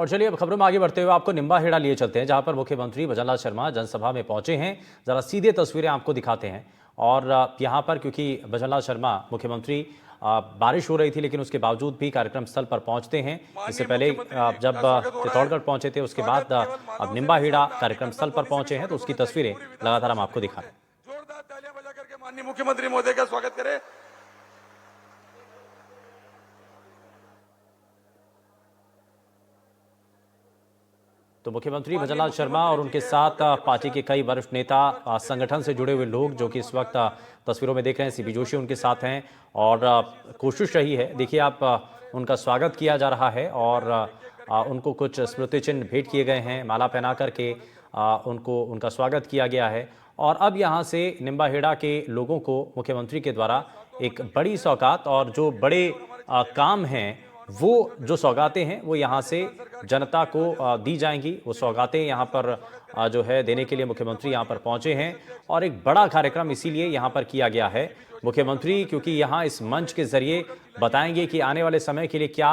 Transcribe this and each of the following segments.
और चलिए अब खबरों में आगे बढ़ते हुए आपको निम्बाहेड़ा लिए चलते हैं, जहां पर मुख्यमंत्री भजनलाल शर्मा जनसभा में पहुंचे हैं। जरा सीधे तस्वीरें आपको दिखाते हैं। और यहां पर क्योंकि भजनलाल शर्मा मुख्यमंत्री, बारिश हो रही थी लेकिन उसके बावजूद भी कार्यक्रम स्थल पर पहुंचते हैं। इससे पहले जब चित्तौड़गढ़ पहुंचे थे, उसके बाद अब निम्बाहेड़ा कार्यक्रम स्थल पर पहुंचे हैं, तो उसकी तस्वीरें लगातार हम आपको दिखा रहे हैं। जोरदार तालियां बजा करके माननीय मुख्यमंत्री महोदय का स्वागत करें। तो मुख्यमंत्री भजनलाल शर्मा और उनके साथ पार्टी के कई वरिष्ठ नेता, संगठन से जुड़े हुए लोग जो कि इस वक्त तस्वीरों में देख रहे हैं, सीपी जोशी उनके साथ हैं। और कोशिश रही है, देखिए आप, उनका स्वागत किया जा रहा है और उनको कुछ स्मृति चिन्ह भेंट किए गए हैं, माला पहना करके उनका स्वागत किया गया है। और अब यहाँ से निम्बाहेड़ा के लोगों को मुख्यमंत्री के द्वारा एक बड़ी सौगात और जो बड़े काम हैं, वो जो सौगातें हैं वो यहाँ से जनता को दी जाएंगी। वो सौगातें यहाँ पर जो है देने के लिए मुख्यमंत्री यहाँ पर पहुँचे हैं और एक बड़ा कार्यक्रम इसीलिए यहाँ पर किया गया है। मुख्यमंत्री क्योंकि यहाँ इस मंच के जरिए बताएंगे कि आने वाले समय के लिए क्या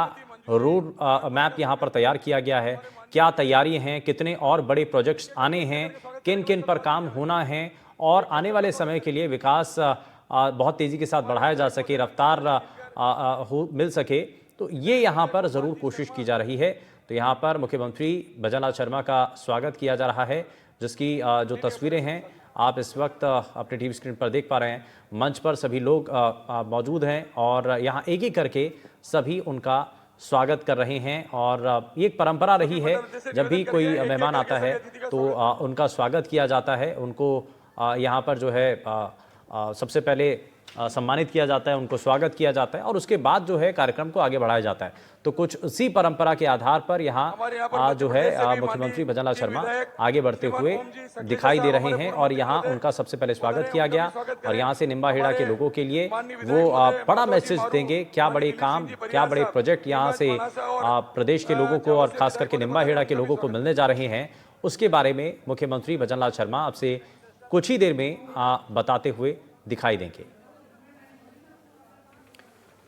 रोड मैप यहाँ पर तैयार किया गया है, क्या तैयारी हैं, कितने और बड़े प्रोजेक्ट्स आने हैं, किन किन पर काम होना है और आने वाले समय के लिए विकास बहुत तेज़ी के साथ बढ़ाया जा सके, रफ्तार मिल सके। तो ये यहाँ पर ज़रूर कोशिश की जा रही है। तो यहाँ पर मुख्यमंत्री भजनलाल शर्मा का स्वागत किया जा रहा है, जिसकी जो तस्वीरें हैं आप इस वक्त अपने टीवी स्क्रीन पर देख पा रहे हैं। मंच पर सभी लोग मौजूद हैं और यहाँ एक एक करके सभी उनका स्वागत कर रहे हैं। और ये एक परंपरा रही है, जब भी कोई मेहमान आता है तो उनका स्वागत किया जाता है। उनको यहाँ पर जो है सबसे पहले सम्मानित किया जाता है, उनको स्वागत किया जाता है और उसके बाद जो है कार्यक्रम को आगे बढ़ाया जाता है। तो कुछ उसी परंपरा के आधार पर यहाँ जो है मुख्यमंत्री भजनलाल शर्मा आगे बढ़ते हुए दिखाई दे रहे हैं और यहाँ उनका सबसे पहले स्वागत किया गया। और यहाँ से निम्बाहेड़ा के लोगों के लिए वो बड़ा मैसेज देंगे, क्या बड़े काम, क्या बड़े प्रोजेक्ट यहाँ से प्रदेश के लोगों को और खास करके निम्बाहेड़ा के लोगों को मिलने जा रहे हैं, उसके बारे में मुख्यमंत्री भजनलाल शर्मा आपसे कुछ ही देर में बताते हुए दिखाई देंगे।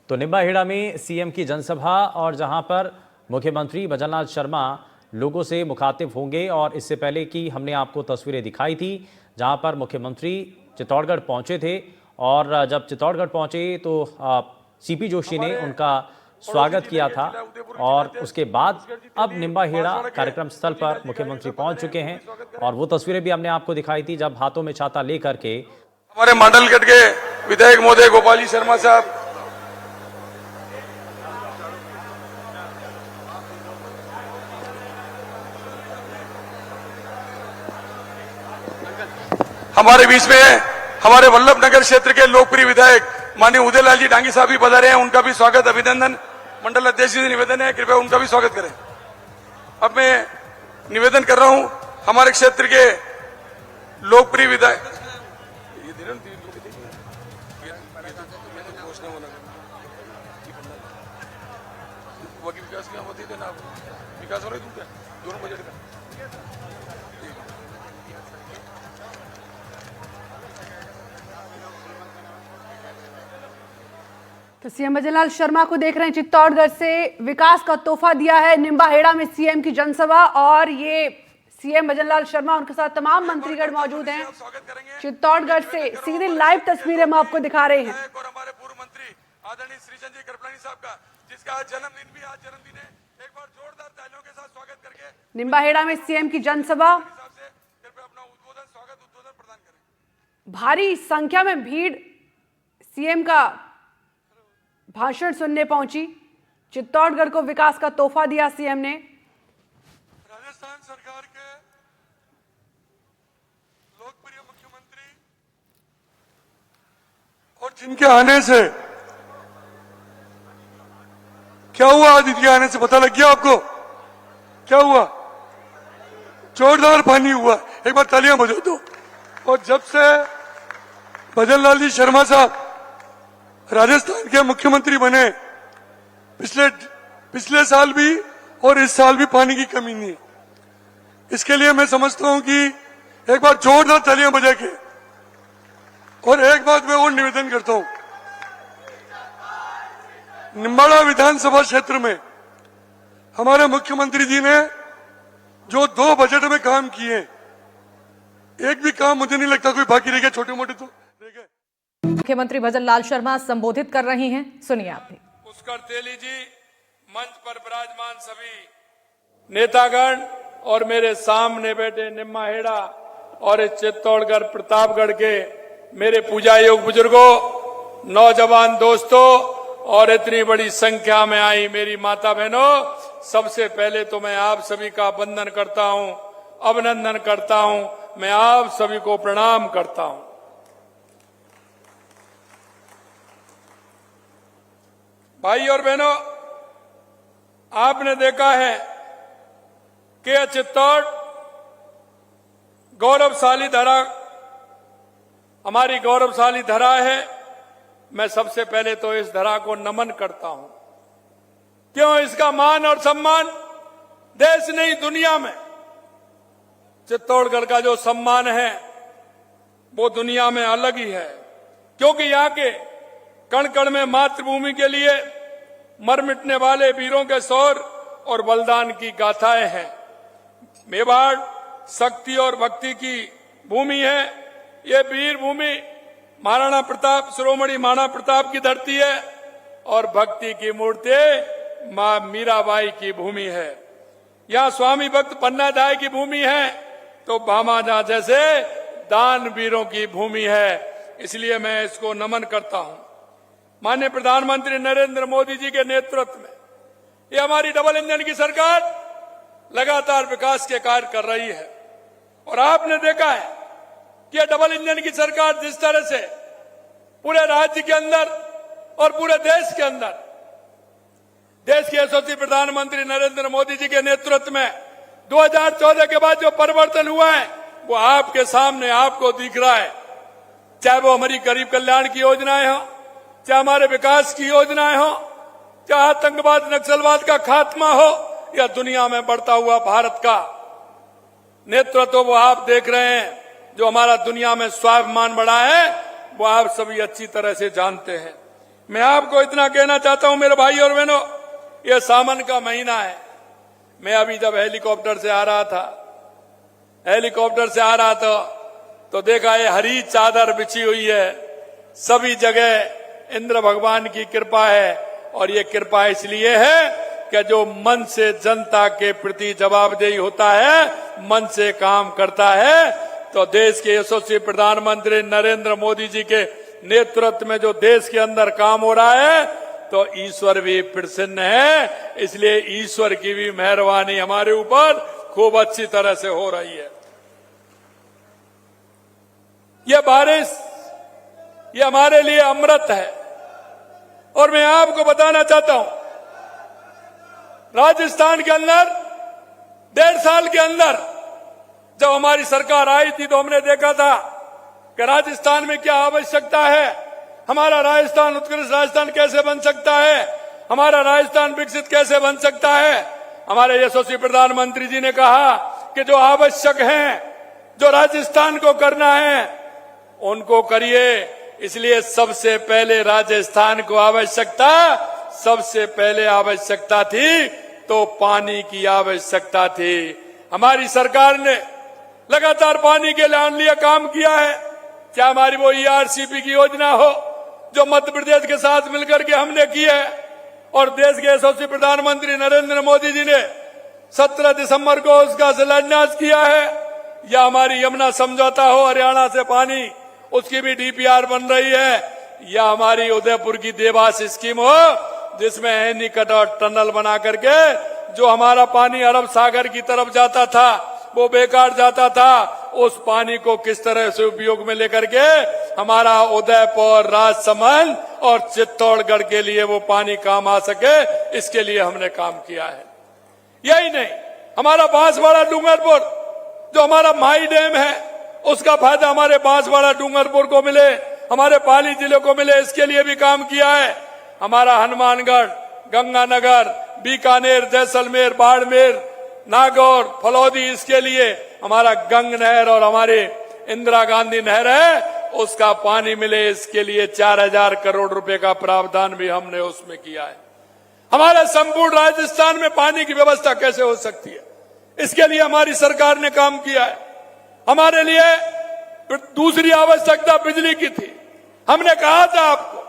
तो निम्बाहेड़ा में सीएम की जनसभा और जहां पर मुख्यमंत्री भजनलाल शर्मा लोगों से मुखातिब होंगे। और इससे पहले कि हमने आपको तस्वीरें दिखाई थी जहां पर मुख्यमंत्री चित्तौड़गढ़ पहुंचे थे और जब चित्तौड़गढ़ पहुंचे तो सीपी जोशी ने उनका स्वागत किया था। और उसके बाद अब निम्बाहेड़ा कार्यक्रम स्थल पर मुख्यमंत्री पहुंच चुके हैं और वो तस्वीरें भी हमने आपको दिखाई थी जब हाथों में छाता लेकर के हमारे मांडलगढ़ के विधायक महोदय गोपाल जी शर्मा साहब, हमारे बीच में हमारे वल्लभनगर क्षेत्र के लोकप्रिय विधायक माननीय उदयलाल जी डांगी साहब भी पधारे हैं, उनका भी स्वागत अभिनंदन मंडल अध्यक्ष जी से निवेदन है, कृपया उनका भी स्वागत करें। अब मैं निवेदन कर रहा हूं हमारे क्षेत्र के लोकप्रिय विधायक, विकास हो रही दोनों बजट का तो सीएम भजनलाल शर्मा को देख रहे हैं, चित्तौड़गढ़ से विकास का तोहफा दिया है निम्बाहेड़ा में सीएम की जनसभा। और ये सीएम भजनलाल शर्मा, उनके साथ तमाम मंत्रीगण मौजूद हैं। चित्तौड़गढ़ से सीधे लाइव तस्वीरें हम आपको दिखा रहे हैं। और हमारे पूर्व मंत्री आदरणीय श्रीचंद जी कृपलानी साहब का, जिसका आज जन्मदिन भी, आज जन्मदिन है, एक बार जोरदार तालियों के साथ स्वागत करके निम्बाहेड़ा में सीएम की जनसभा। कृपया अपना उद्बोधन प्रदान करें। भारी संख्या में भीड़ सीएम का भाषण सुनने पहुंची। चित्तौड़गढ़ को विकास का तोहफा दिया सीएम ने। राजस्थान सरकार के लोकप्रिय मुख्यमंत्री और जिनके आने से क्या हुआ, आदित्य आने से पता लग गया आपको क्या हुआ? जोरदार पानी हुआ, एक बार तालियां बजा दो। और जब से भजनलाल जी शर्मा साहब राजस्थान के मुख्यमंत्री बने, पिछले साल भी और इस साल भी पानी की कमी नहीं है। इसके लिए मैं समझता हूं कि एक बार जोरदार तालियां बजा के, और एक बात मैं और निवेदन करता हूं, निम्बाड़ा विधानसभा क्षेत्र में हमारे मुख्यमंत्री जी ने जो 2 बजट में काम किए, एक भी काम मुझे नहीं लगता कोई बाकी रह गया, छोटे मोटे तो रह गए। मुख्यमंत्री भजनलाल शर्मा संबोधित कर रही हैं, सुनिए आप भी। पुष्कर तेली जी, मंच पर विराजमान सभी नेतागण और मेरे सामने बैठे निम्माहेड़ा और इस चित्तौड़गढ़ प्रतापगढ़ के मेरे पूजा योग बुजुर्गों, नौजवान दोस्तों और इतनी बड़ी संख्या में आई मेरी माता बहनों, सबसे पहले तो मैं आप सभी का वंदन करता हूं, अभिनंदन करता हूं, मैं आप सभी को प्रणाम करता हूं। भाई और बहनों, आपने देखा है कि चित्तौड़ गौरवशाली धरा, हमारी गौरवशाली धरा है। मैं सबसे पहले तो इस धरा को नमन करता हूं। क्यों? इसका मान और सम्मान देश नहीं दुनिया में, चित्तौड़गढ़ का जो सम्मान है वो दुनिया में अलग ही है, क्योंकि यहाँ के कण कण में मातृभूमि के लिए मर मिटने वाले वीरों के शौर्य और बलिदान की गाथाएं हैं। मेवाड़ शक्ति और भक्ति की भूमि है। ये वीर भूमि महाराणा प्रताप, शिरोमणि महाराणा प्रताप की धरती है और भक्ति की मूर्ति मां मीराबाई की भूमि है। यहाँ स्वामी भक्त पन्नादाय की भूमि है तो भामाजा जैसे दान वीरों की भूमि है। इसलिए मैं इसको नमन करता हूं। माननीय प्रधानमंत्री नरेंद्र मोदी जी के नेतृत्व में ये हमारी डबल इंजन की सरकार लगातार विकास के कार्य कर रही है और आपने देखा है कि ये डबल इंजन की सरकार जिस तरह से पूरे राज्य के अंदर और पूरे देश के अंदर, देश के यशस्वी प्रधानमंत्री नरेंद्र मोदी जी के नेतृत्व में 2014 के बाद जो परिवर्तन हुआ है वो आपके सामने आपको दिख रहा है। चाहे वो हमारी गरीब कल्याण की योजनाएं हो, चाहे हमारे विकास की योजनाएं हो, चाहे आतंकवाद नक्सलवाद का खात्मा हो या दुनिया में बढ़ता हुआ भारत का नेतृत्व, वो आप देख रहे हैं। जो हमारा दुनिया में स्वाभिमान बढ़ा है वो आप सभी अच्छी तरह से जानते हैं। मैं आपको इतना कहना चाहता हूं मेरे भाई और बहनों, ये सावन का महीना है। मैं अभी जब हेलीकॉप्टर से आ रहा था तो देखा ये हरी चादर बिछी हुई है। सभी जगह इंद्र भगवान की कृपा है और ये कृपा इसलिए है कि जो मन से जनता के प्रति जवाबदेही होता है, मन से काम करता है, तो देश के यशस्वी प्रधानमंत्री नरेंद्र मोदी जी के नेतृत्व में जो देश के अंदर काम हो रहा है तो ईश्वर भी प्रसन्न है। इसलिए ईश्वर की भी मेहरबानी हमारे ऊपर खूब अच्छी तरह से हो रही है। ये बारिश ये हमारे लिए अमृत है और मैं आपको बताना चाहता हूं, राजस्थान के अंदर 1.5 साल के अंदर जब हमारी सरकार आई थी तो हमने देखा था कि राजस्थान में क्या आवश्यकता है, हमारा राजस्थान उत्कृष्ट राजस्थान कैसे बन सकता है, हमारा राजस्थान विकसित कैसे बन सकता है। हमारे यशस्वी प्रधानमंत्री जी ने कहा कि जो आवश्यक है, जो राजस्थान को करना है उनको करिए। इसलिए सबसे पहले राजस्थान को सबसे पहले आवश्यकता थी तो पानी की आवश्यकता थी। हमारी सरकार ने लगातार पानी के लिए काम किया है। चाहे हमारी वो ERCP की योजना हो जो मध्य प्रदेश के साथ मिलकर के हमने की है और देश के यशस्वी प्रधानमंत्री नरेंद्र मोदी जी ने 17 दिसंबर को उसका शिलान्यास किया है, या हमारी यमुना समझौता हो हरियाणा से पानी उसकी भी DPR बन रही है, या हमारी उदयपुर की देवास स्कीम हो जिसमें एनीकट और टनल बना करके जो हमारा पानी अरब सागर की तरफ जाता था वो बेकार जाता था, उस पानी को किस तरह से उपयोग में लेकर के हमारा उदयपुर, राजसमंद और चित्तौड़गढ़ के लिए वो पानी काम आ सके, इसके लिए हमने काम किया है। यही नहीं, हमारा बांसवाड़ा डूंगरपुर जो हमारा माई डैम है उसका फायदा हमारे बांसवाड़ा डूंगरपुर को मिले, हमारे पाली जिले को मिले, इसके लिए भी काम किया है। हमारा हनुमानगढ़, गंगानगर, बीकानेर, जैसलमेर, बाड़मेर, नागौर, फलौदी, इसके लिए हमारा गंग नहर और हमारी इंदिरा गांधी नहर है उसका पानी मिले, इसके लिए 4000 करोड़ रुपए का प्रावधान भी हमने उसमें किया है। हमारे संपूर्ण राजस्थान में पानी की व्यवस्था कैसे हो सकती है, इसके लिए हमारी सरकार ने काम किया है। हमारे लिए दूसरी आवश्यकता बिजली की थी। हमने कहा था आपको,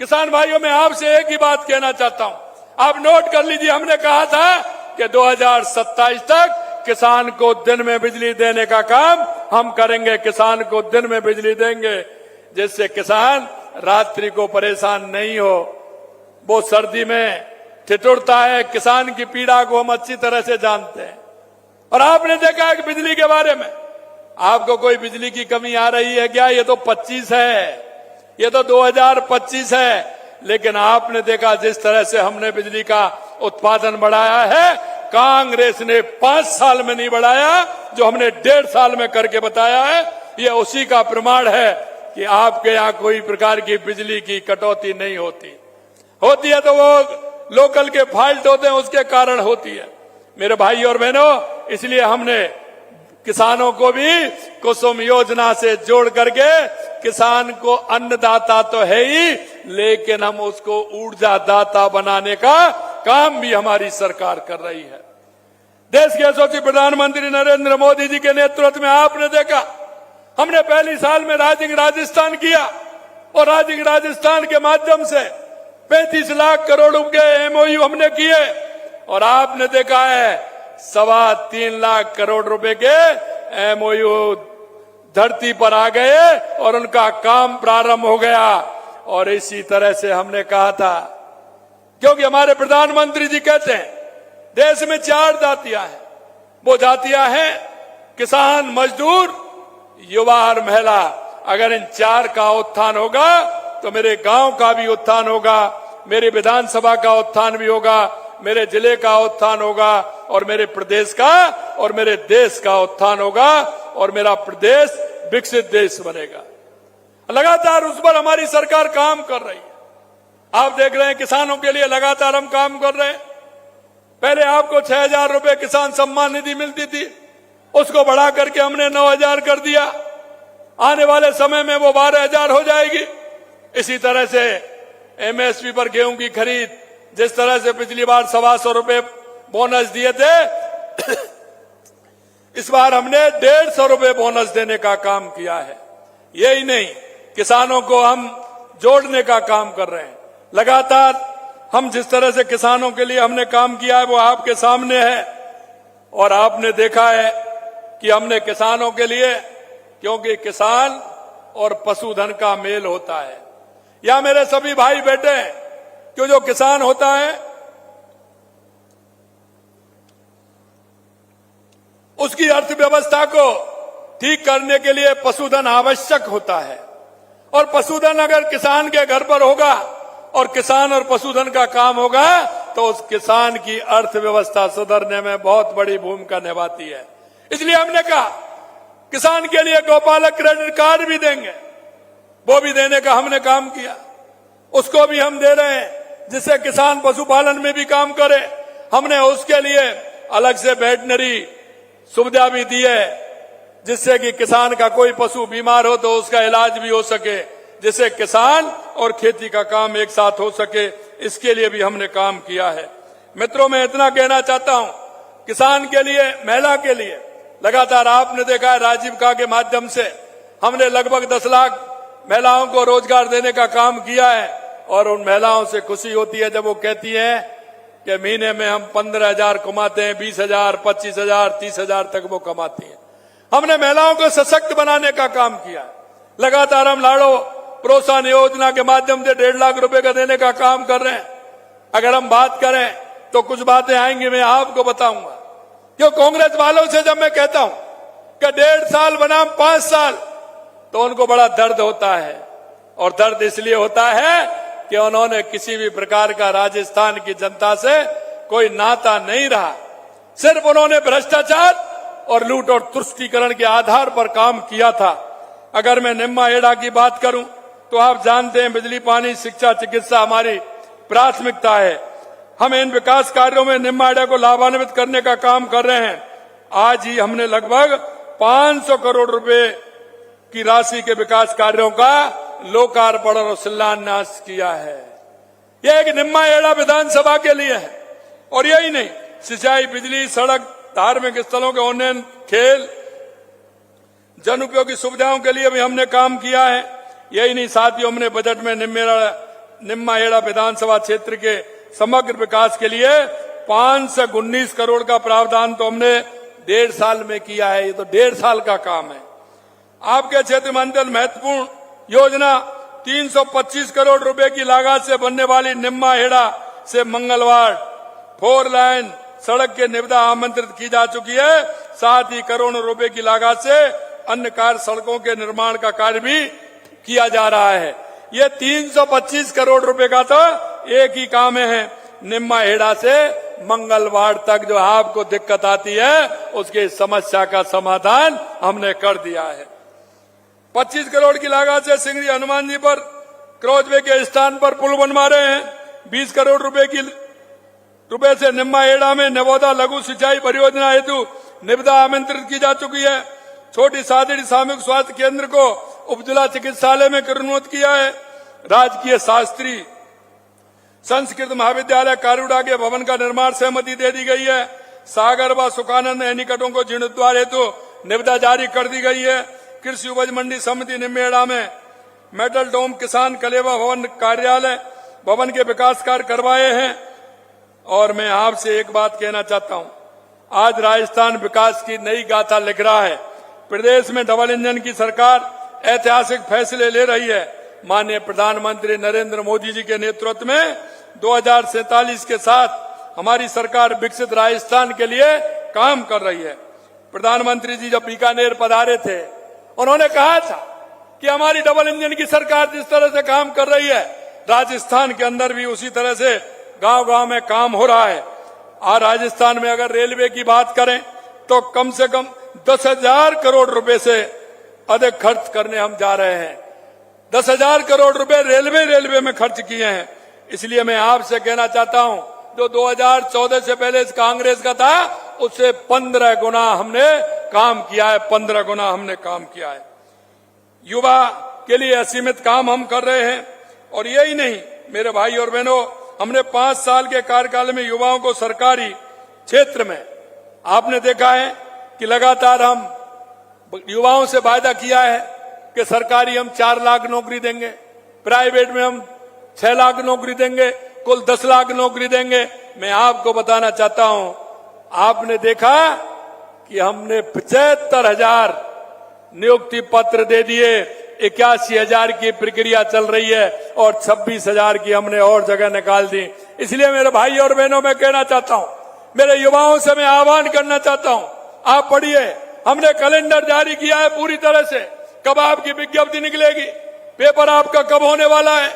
किसान भाइयों, मैं आपसे एक ही बात कहना चाहता हूं, आप नोट कर लीजिए। हमने कहा था कि 2027 तक किसान को दिन में बिजली देने का काम हम करेंगे। किसान को दिन में बिजली देंगे, जिससे किसान रात्रि को परेशान नहीं हो। वो सर्दी में ठिठुरता है, किसान की पीड़ा को हम अच्छी तरह से जानते हैं। और आपने देखा है कि बिजली के बारे में आपको कोई बिजली की कमी आ रही है क्या? ये तो 25 है, ये तो 2025 है। लेकिन आपने देखा जिस तरह से हमने बिजली का उत्पादन बढ़ाया है, कांग्रेस ने 5 साल में नहीं बढ़ाया, जो हमने 1.5 साल में करके बताया है। ये उसी का प्रमाण है कि आपके यहाँ कोई प्रकार की बिजली की कटौती नहीं होती। होती है तो वो लोकल के फॉल्ट होते हैं, उसके कारण होती है। मेरे भाई और बहनों, इसलिए हमने किसानों को भी कुसुम योजना से जोड़ करके, किसान को अन्नदाता तो है ही, लेकिन हम उसको ऊर्जा दाता बनाने का काम भी हमारी सरकार कर रही है। देश के यशस्वी प्रधानमंत्री नरेंद्र मोदी जी के नेतृत्व में आपने देखा, हमने पहली साल में राजिंग राजस्थान किया, और राजिंग राजस्थान के माध्यम से 35 लाख करोड़ के एमओयू हमने किए, और आपने देखा है 3.25 लाख करोड़ रुपए के एमओयू धरती पर आ गए और उनका काम प्रारंभ हो गया। और इसी तरह से हमने कहा था, क्योंकि हमारे प्रधानमंत्री जी कहते हैं देश में 4 जातियां हैं। वो जातियां हैं किसान, मजदूर, युवा और महिला। अगर इन 4 का उत्थान होगा तो मेरे गांव का भी उत्थान होगा, मेरी विधानसभा का उत्थान भी होगा, मेरे जिले का उत्थान होगा, और मेरे प्रदेश का और मेरे देश का उत्थान होगा, और मेरा प्रदेश विकसित देश बनेगा। लगातार उस पर हमारी सरकार काम कर रही है। आप देख रहे हैं किसानों के लिए लगातार हम काम कर रहे हैं। पहले आपको 6,000 रुपए किसान सम्मान निधि मिलती थी, उसको बढ़ा करके हमने 9,000 कर दिया। आने वाले समय में वो 12,000 हो जाएगी। इसी तरह से एमएसपी पर गेहूं की खरीद, जिस तरह से पिछली बार 125 रुपए बोनस दिए थे, इस बार हमने 150 रुपए बोनस देने का काम किया है। यही नहीं, किसानों को हम जोड़ने का काम कर रहे हैं। लगातार हम जिस तरह से किसानों के लिए हमने काम किया है वो आपके सामने है। और आपने देखा है कि हमने किसानों के लिए, क्योंकि किसान और पशुधन का मेल होता है, या मेरे सभी भाई बेटे हैं, क्यों जो किसान होता है उसकी अर्थव्यवस्था को ठीक करने के लिए पशुधन आवश्यक होता है। और पशुधन अगर किसान के घर पर होगा और किसान और पशुधन का काम होगा तो उस किसान की अर्थव्यवस्था सुधरने में बहुत बड़ी भूमिका निभाती है। इसलिए हमने कहा किसान के लिए गौपालक क्रेडिट कार्ड भी देंगे, वो भी देने का हमने काम किया, उसको भी हम दे रहे हैं, जिससे किसान पशुपालन में भी काम करे। हमने उसके लिए अलग से वेटनरी सुविधा भी दी है, जिससे कि किसान का कोई पशु बीमार हो तो उसका इलाज भी हो सके, जिससे किसान और खेती का काम एक साथ हो सके। इसके लिए भी हमने काम किया है। मित्रों, मैं इतना कहना चाहता हूं, किसान के लिए, महिला के लिए लगातार आपने देखा है राजीविका के माध्यम से हमने लगभग 10 लाख महिलाओं को रोजगार देने का काम किया है। और उन महिलाओं से खुशी होती है जब वो कहती हैं कि महीने में हम 15,000 कमाते हैं, 20,000, 25,000, 30,000 तक वो कमाती हैं। हमने महिलाओं को सशक्त बनाने का काम किया। लगातार हम लाड़ो प्रोत्साहन योजना के माध्यम से 1.5 लाख रुपए का देने का काम कर रहे हैं। अगर हम बात करें तो कुछ बातें आएंगी, मैं आपको बताऊंगा। क्यों कांग्रेस वालों से जब मैं कहता हूं कि 1.5 साल बनाम 5 साल, तो उनको बड़ा दर्द होता है। और दर्द इसलिए होता है कि उन्होंने किसी भी प्रकार का राजस्थान की जनता से कोई नाता नहीं रहा। सिर्फ उन्होंने भ्रष्टाचार और लूट और तुष्टीकरण के आधार पर काम किया था। अगर मैं निम्मा हेड़ा की बात करूं तो आप जानते हैं बिजली, पानी, शिक्षा, चिकित्सा हमारी प्राथमिकता है। हम इन विकास कार्यों में निम्मा हेड़ा को लाभान्वित करने का काम कर रहे हैं। आज ही हमने लगभग 500 करोड़ रुपए की राशि के विकास कार्यों का लोकार्पण और शिलान्यास किया है। ये एक निम्मा हेड़ा विधानसभा के लिए है। और यही नहीं, सिंचाई, बिजली, सड़क, धार्मिक स्थलों के उन्नयन, खेल, जन उपयोगी सुविधाओं के लिए भी हमने काम किया है। यही नहीं, साथियों, हमने बजट में निम्मा हेड़ा विधानसभा क्षेत्र के समग्र विकास के लिए 519 करोड़ का प्रावधान तो हमने 1.5 साल में किया है। ये तो 1.5 साल का काम है। आपके क्षेत्र में अत्यंत महत्वपूर्ण योजना 325 करोड़ रुपए की लागत से बनने वाली निम्मा हेड़ा से मंगलवार 4 लाइन सड़क के निविदा आमंत्रित की जा चुकी है। साथ ही करोड़ों रुपए की लागत से अन्य कार्य सड़कों के निर्माण का कार्य भी किया जा रहा है। ये 325 करोड़ रुपए का तो एक ही काम है, निम्मा हेड़ा से मंगलवार तक जो आपको दिक्कत आती है उसकी समस्या का समाधान हमने कर दिया है। 25 करोड़ की लागत से सिंगरी हनुमान जी पर क्रॉसवे के स्थान पर पुल बनवा रहे हैं। 20 करोड़ रुपए से निम्मा हेड़ा में नवोदा लघु सिंचाई परियोजना हेतु निविदा आमंत्रित की जा चुकी है। छोटी सादड़ी सामूहिक स्वास्थ्य केंद्र को उपजिला चिकित्सालय में करोन्मुक्त किया है। राजकीय शास्त्री संस्कृत महाविद्यालय कारूड़ा के भवन का निर्माण सहमति दे दी गई है। सागर व सुखानंद निकटों को जीर्णोद्धार हेतु निविदा जारी कर दी गई है। कृषि उपज मंडी समिति निम्मेड़ा में मेटल डोम किसान कलेवा भवन कार्यालय भवन के विकास कार्य करवाए हैं। और मैं आपसे एक बात कहना चाहता हूं, आज राजस्थान विकास की नई गाथा लिख रहा है। प्रदेश में डबल इंजन की सरकार ऐतिहासिक फैसले ले रही है। माननीय प्रधानमंत्री नरेंद्र मोदी जी के नेतृत्व में 2047 के साथ हमारी सरकार विकसित राजस्थान के लिए काम कर रही है। प्रधानमंत्री जी जब बीकानेर पधारे थे, उन्होंने कहा था कि हमारी डबल इंजन की सरकार जिस तरह से काम कर रही है, राजस्थान के अंदर भी उसी तरह से गांव-गांव में काम हो रहा है। और राजस्थान में अगर रेलवे की बात करें तो कम से कम 10,000 करोड़ रुपए से अधिक खर्च करने हम जा रहे हैं। 10,000 करोड़ रुपए रेलवे में खर्च किए हैं। इसलिए मैं आपसे कहना चाहता हूं, जो 2014 से पहले इस कांग्रेस का था उससे 15 गुना हमने काम किया है। 15 गुना हमने काम किया है। युवा के लिए असीमित काम हम कर रहे हैं। और यही नहीं मेरे भाई और बहनों, हमने 5 साल के कार्यकाल में युवाओं को सरकारी क्षेत्र में आपने देखा है कि लगातार हम युवाओं से वायदा किया है कि सरकारी हम 4 लाख नौकरी देंगे, प्राइवेट में हम 6 लाख नौकरी देंगे, कुल 10 लाख नौकरी देंगे। मैं आपको बताना चाहता हूं, आपने देखा कि हमने 75,000 नियुक्ति पत्र दे दिए, 81,000 की प्रक्रिया चल रही है और 26,000 की हमने और जगह निकाल दी। इसलिए मेरे भाई और बहनों मैं कहना चाहता हूं, मेरे युवाओं से मैं आह्वान करना चाहता हूं, आप पढ़िए, हमने कैलेंडर जारी किया है पूरी तरह से। कब आपकी विज्ञप्ति निकलेगी, पेपर आपका कब होने वाला है,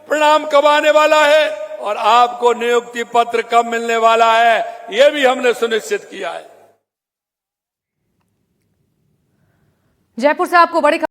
परिणाम कब आने वाला है और आपको नियुक्ति पत्र कब मिलने वाला है, यह भी हमने सुनिश्चित किया है। जयपुर से आपको बड़ी